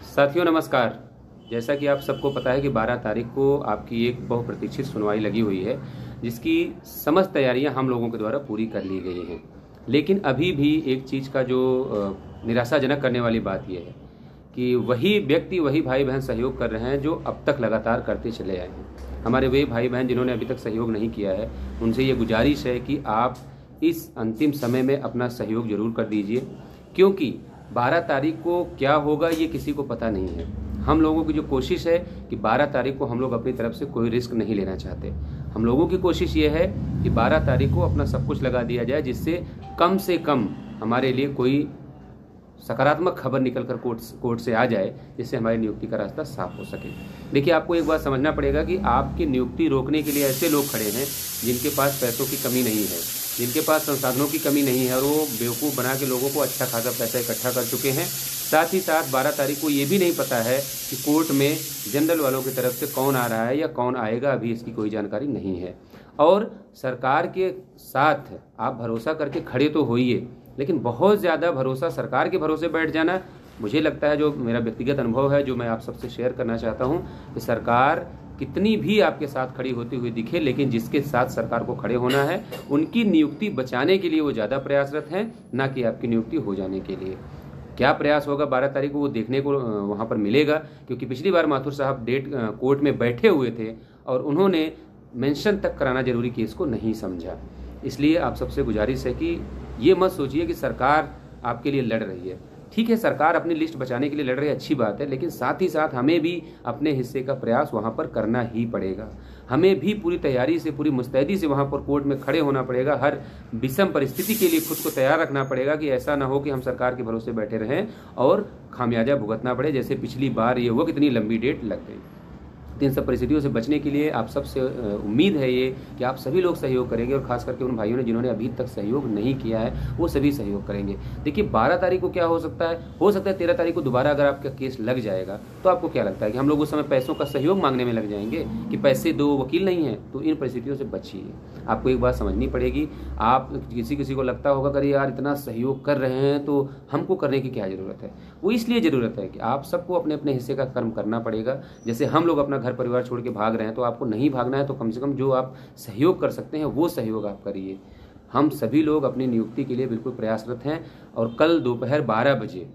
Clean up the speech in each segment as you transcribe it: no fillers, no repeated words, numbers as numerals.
साथियों नमस्कार। जैसा कि आप सबको पता है कि 12 तारीख को आपकी एक बहुप्रतीक्षित सुनवाई लगी हुई है, जिसकी समस्त तैयारियां हम लोगों के द्वारा पूरी कर ली गई हैं। लेकिन अभी भी एक चीज़ का जो निराशाजनक करने वाली बात यह है कि वही व्यक्ति, वही भाई बहन सहयोग कर रहे हैं जो अब तक लगातार करते चले आए हैं। हमारे वे भाई बहन जिन्होंने अभी तक सहयोग नहीं किया है, उनसे ये गुजारिश है कि आप इस अंतिम समय में अपना सहयोग जरूर कर दीजिए, क्योंकि 12 तारीख को क्या होगा ये किसी को पता नहीं है। हम लोगों की जो कोशिश है कि 12 तारीख को हम लोग अपनी तरफ से कोई रिस्क नहीं लेना चाहते। हम लोगों की कोशिश ये है कि 12 तारीख को अपना सब कुछ लगा दिया जाए, जिससे कम से कम हमारे लिए कोई सकारात्मक खबर निकलकर कोर्ट से आ जाए, जिससे हमारी नियुक्ति का रास्ता साफ हो सके। देखिए, आपको एक बात समझना पड़ेगा कि आपकी नियुक्ति रोकने के लिए ऐसे लोग खड़े हैं जिनके पास पैसों की कमी नहीं है, जिनके पास संसाधनों की कमी नहीं है, और वो बेवकूफ़ बना के लोगों को अच्छा खासा पैसा इकट्ठा कर चुके हैं। साथ ही साथ 12 तारीख को ये भी नहीं पता है कि कोर्ट में जनरल वालों की तरफ से कौन आ रहा है या कौन आएगा, अभी इसकी कोई जानकारी नहीं है। और सरकार के साथ आप भरोसा करके खड़े तो होइए, लेकिन बहुत ज़्यादा भरोसा सरकार के भरोसे बैठ जाना, मुझे लगता है, जो मेरा व्यक्तिगत अनुभव है, जो मैं आप सबसे शेयर करना चाहता हूँ, कि सरकार कितनी भी आपके साथ खड़ी होती हुई दिखे, लेकिन जिसके साथ सरकार को खड़े होना है, उनकी नियुक्ति बचाने के लिए वो ज़्यादा प्रयासरत हैं, ना कि आपकी नियुक्ति हो जाने के लिए। क्या प्रयास होगा 12 तारीख को, वो देखने को वहाँ पर मिलेगा, क्योंकि पिछली बार माथुर साहब कोर्ट में बैठे हुए थे और उन्होंने मेंशन तक कराना जरूरी केस को नहीं समझा। इसलिए आप सबसे गुजारिश है कि ये मत सोचिए कि सरकार आपके लिए लड़ रही है। ठीक है, सरकार अपनी लिस्ट बचाने के लिए लड़ रही है, अच्छी बात है, लेकिन साथ ही साथ हमें भी अपने हिस्से का प्रयास वहाँ पर करना ही पड़ेगा। हमें भी पूरी तैयारी से, पूरी मुस्तैदी से वहाँ पर कोर्ट में खड़े होना पड़ेगा। हर विषम परिस्थिति के लिए खुद को तैयार रखना पड़ेगा कि ऐसा ना हो कि हम सरकार के भरोसे बैठे रहें और खामियाजा भुगतना पड़े, जैसे पिछली बार ये हुआ, कितनी लंबी डेट लग गई। इन सब परिस्थितियों से बचने के लिए आप सबसे उम्मीद है ये कि आप सभी लोग सहयोग करेंगे, और खास करके उन भाइयों ने जिन्होंने अभी तक सहयोग नहीं किया है, वो सभी सहयोग करेंगे। देखिए, 12 तारीख को क्या हो सकता है 13 तारीख को दोबारा अगर आपका केस लग जाएगा, तो आपको क्या लगता है कि हम लोग उस समय पैसों का सहयोग मांगने में लग जाएंगे कि पैसे दो, वकील नहीं है? तो इन परिस्थितियों से बचिए। आपको एक बात समझनी पड़ेगी। आप किसी को लगता होगा कि यार इतना सहयोग कर रहे हैं तो हमको करने की क्या ज़रूरत है? वो इसलिए ज़रूरत है कि आप सबको अपने अपने हिस्से का कर्म करना पड़ेगा। जैसे हम लोग अपना घर परिवार छोड़ के भाग रहे हैं, तो आपको नहीं भागना है, तो कम से कम जो आप सहयोग कर सकते हैं वो सहयोग आप करिए। हम सभी लोग अपनी नियुक्ति के लिए बिल्कुल प्रयासरत हैं, और कल दोपहर 12 बजे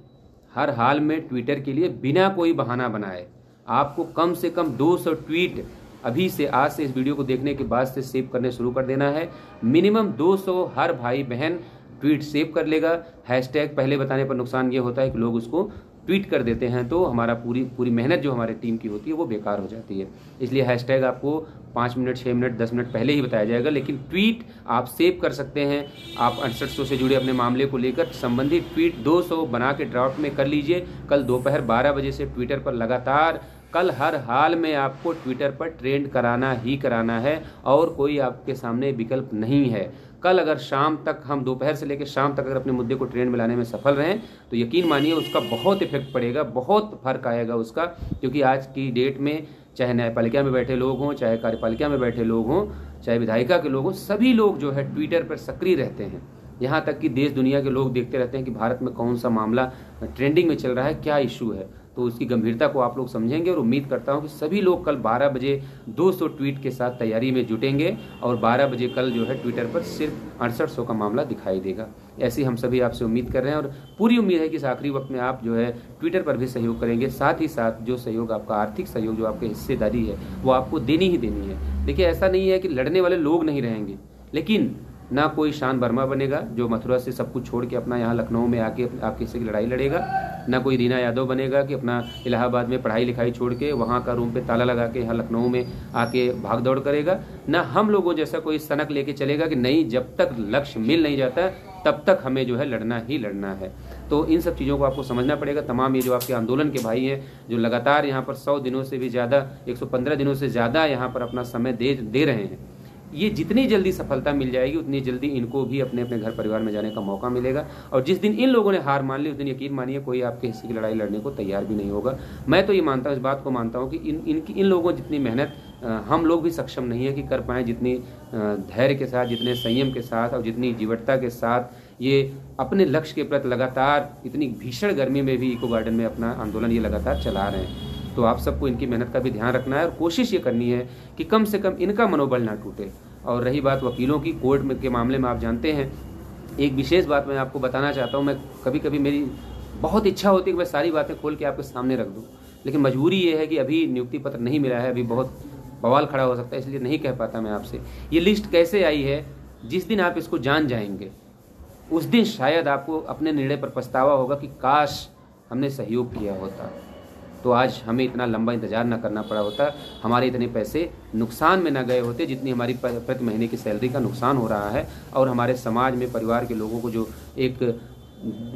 हर हाल में ट्विटर के लिए बिना कोई बहाना बनाए आपको कम से कम 200 ट्वीट अभी से, आज से इस वीडियो को देखने के बाद से सेव करने शुरू कर देना है। मिनिमम 200 हर भाई बहन ट्वीट सेव कर लेगा। हैशटैग पहले बताने पर नुकसान ये होता है कि लोग उसको ट्वीट कर देते हैं, तो हमारा पूरी मेहनत जो हमारे टीम की होती है वो बेकार हो जाती है। इसलिए हैशटैग आपको 5 मिनट, 6 मिनट, 10 मिनट पहले ही बताया जाएगा, लेकिन ट्वीट आप सेव कर सकते हैं। आप 6800 से जुड़े अपने मामले को लेकर संबंधित ट्वीट 200 बना के ड्राफ्ट में कर लीजिए। कल दोपहर 12 बजे से ट्विटर पर लगातार, कल हर हाल में आपको ट्विटर पर ट्रेंड कराना ही कराना है, और कोई आपके सामने विकल्प नहीं है। कल अगर शाम तक, हम दोपहर से लेकर शाम तक अगर अपने मुद्दे को ट्रेंड में लाने में सफल रहें, तो यकीन मानिए उसका बहुत इफेक्ट पड़ेगा, बहुत फर्क आएगा उसका। क्योंकि आज की डेट में चाहे न्यायपालिका में बैठे लोग हों, चाहे कार्यपालिका में बैठे लोग हों, चाहे विधायिका के लोग हों, सभी लोग जो है ट्विटर पर सक्रिय रहते हैं। यहाँ तक कि देश दुनिया के लोग देखते रहते हैं कि भारत में कौन सा मामला ट्रेंडिंग में चल रहा है, क्या इशू है। तो उसकी गंभीरता को आप लोग समझेंगे, और उम्मीद करता हूं कि सभी लोग कल 12 बजे 200 ट्वीट के साथ तैयारी में जुटेंगे, और 12 बजे कल जो है ट्विटर पर सिर्फ 6800 का मामला दिखाई देगा। ऐसी हम सभी आपसे उम्मीद कर रहे हैं, और पूरी उम्मीद है कि इस आखिरी वक्त में आप जो है ट्विटर पर भी सहयोग करेंगे। साथ ही साथ जो सहयोग आपका आर्थिक सहयोग, जो आपकी हिस्सेदारी है, वो आपको देनी ही देनी है। देखिए, ऐसा नहीं है कि लड़ने वाले लोग नहीं रहेंगे, लेकिन ना कोई शान वर्मा बनेगा जो मथुरा से सब कुछ छोड़ के अपना यहाँ लखनऊ में आके आपके हिस्से की लड़ाई लड़ेगा, ना कोई रीना यादव बनेगा कि अपना इलाहाबाद में पढ़ाई लिखाई छोड़ के वहाँ का रूम पे ताला लगा के यहाँ लखनऊ में आके भाग दौड़ करेगा, ना हम लोगों जैसा कोई सनक लेके चलेगा कि नहीं, जब तक लक्ष्य मिल नहीं जाता तब तक हमें जो है लड़ना ही लड़ना है। तो इन सब चीज़ों को आपको समझना पड़ेगा। तमाम ये जो आपके आंदोलन के भाई हैं, जो लगातार यहाँ पर 100 दिनों से भी ज़्यादा, 115 दिनों से ज़्यादा यहाँ पर अपना समय दे रहे हैं, ये जितनी जल्दी सफलता मिल जाएगी उतनी जल्दी इनको भी अपने अपने घर परिवार में जाने का मौका मिलेगा। और जिस दिन इन लोगों ने हार मान ली, उस दिन यकीन मानिए कोई आपके हिस्से की लड़ाई लड़ने को तैयार भी नहीं होगा। मैं तो ये मानता हूँ, इस बात को मानता हूँ कि इन लोगों जितनी मेहनत हम लोग भी सक्षम नहीं है कि कर पाएँ, जितनी धैर्य के साथ, जितने संयम के साथ और जितनी जीवटता के साथ ये अपने लक्ष्य के प्रति लगातार इतनी भीषण गर्मी में भी इको गार्डन में अपना आंदोलन ये लगातार चला रहे हैं। तो आप सबको इनकी मेहनत का भी ध्यान रखना है और कोशिश ये करनी है कि कम से कम इनका मनोबल ना टूटे। और रही बात वकीलों की, कोर्ट के मामले में आप जानते हैं, एक विशेष बात मैं आपको बताना चाहता हूँ। मैं कभी कभी मेरी बहुत इच्छा होती है कि मैं सारी बातें खोल के आपके सामने रख दूं, लेकिन मजबूरी ये है कि अभी नियुक्ति पत्र नहीं मिला है, अभी बहुत बवाल खड़ा हो सकता है, इसलिए नहीं कह पाता मैं आपसे। ये लिस्ट कैसे आई है, जिस दिन आप इसको जान जाएंगे उस दिन शायद आपको अपने निर्णय पर पछतावा होगा कि काश हमने सहयोग किया होता, तो आज हमें इतना लंबा इंतजार ना करना पड़ा होता, हमारे इतने पैसे नुकसान में ना गए होते जितनी हमारी प्रति महीने की सैलरी का नुकसान हो रहा है। और हमारे समाज में परिवार के लोगों को जो एक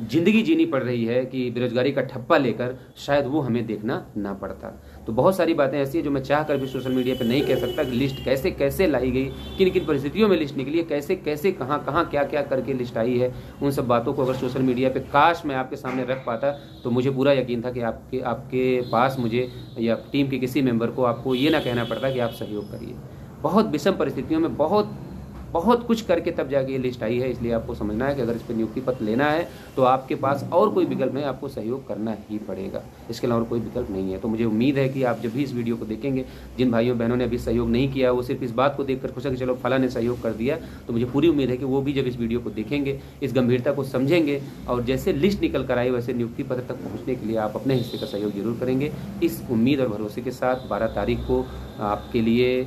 जिंदगी जीनी पड़ रही है कि बेरोजगारी का ठप्पा लेकर, शायद वो हमें देखना ना पड़ता। तो बहुत सारी बातें ऐसी हैं जो मैं चाह कर भी सोशल मीडिया पे नहीं कह सकता कि लिस्ट कैसे कैसे लाई गई, किन किन परिस्थितियों में लिस्ट निकली है, कैसे कैसे कहाँ कहाँ क्या क्या करके लिस्ट आई है। उन सब बातों को अगर सोशल मीडिया पे काश मैं आपके सामने रख पाता तो मुझे पूरा यकीन था कि आपके पास मुझे या टीम के किसी मेंबर को आपको ये ना कहना पड़ता कि आप सहयोग करिए। बहुत विषम परिस्थितियों में बहुत कुछ करके तब जाके ये लिस्ट आई है। इसलिए आपको समझना है कि अगर इस पर नियुक्ति पत्र लेना है तो आपके पास और कोई विकल्प नहीं, आपको सहयोग करना ही पड़ेगा, इसके अलावा कोई विकल्प नहीं है। तो मुझे उम्मीद है कि आप जब भी इस वीडियो को देखेंगे, जिन भाइयों बहनों ने अभी सहयोग नहीं किया वो सिर्फ इस बात को देखकर खुश है कि चलो फला ने सहयोग कर दिया, तो मुझे पूरी उम्मीद है कि वो भी जब इस वीडियो को देखेंगे इस गंभीरता को समझेंगे और जैसे लिस्ट निकल कर आई वैसे नियुक्ति पत्र तक पहुँचने के लिए आप अपने हिस्से का सहयोग जरूर करेंगे। इस उम्मीद और भरोसे के साथ 12 तारीख को आपके लिए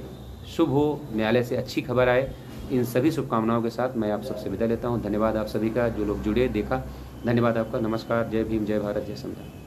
शुभ हो, न्यायालय से अच्छी खबर आए, इन सभी शुभकामनाओं के साथ मैं आप सबसे विदा लेता हूं। धन्यवाद आप सभी का, जो लोग जुड़े देखा, धन्यवाद आपका। नमस्कार, जय भीम, जय भारत, जय संविधान।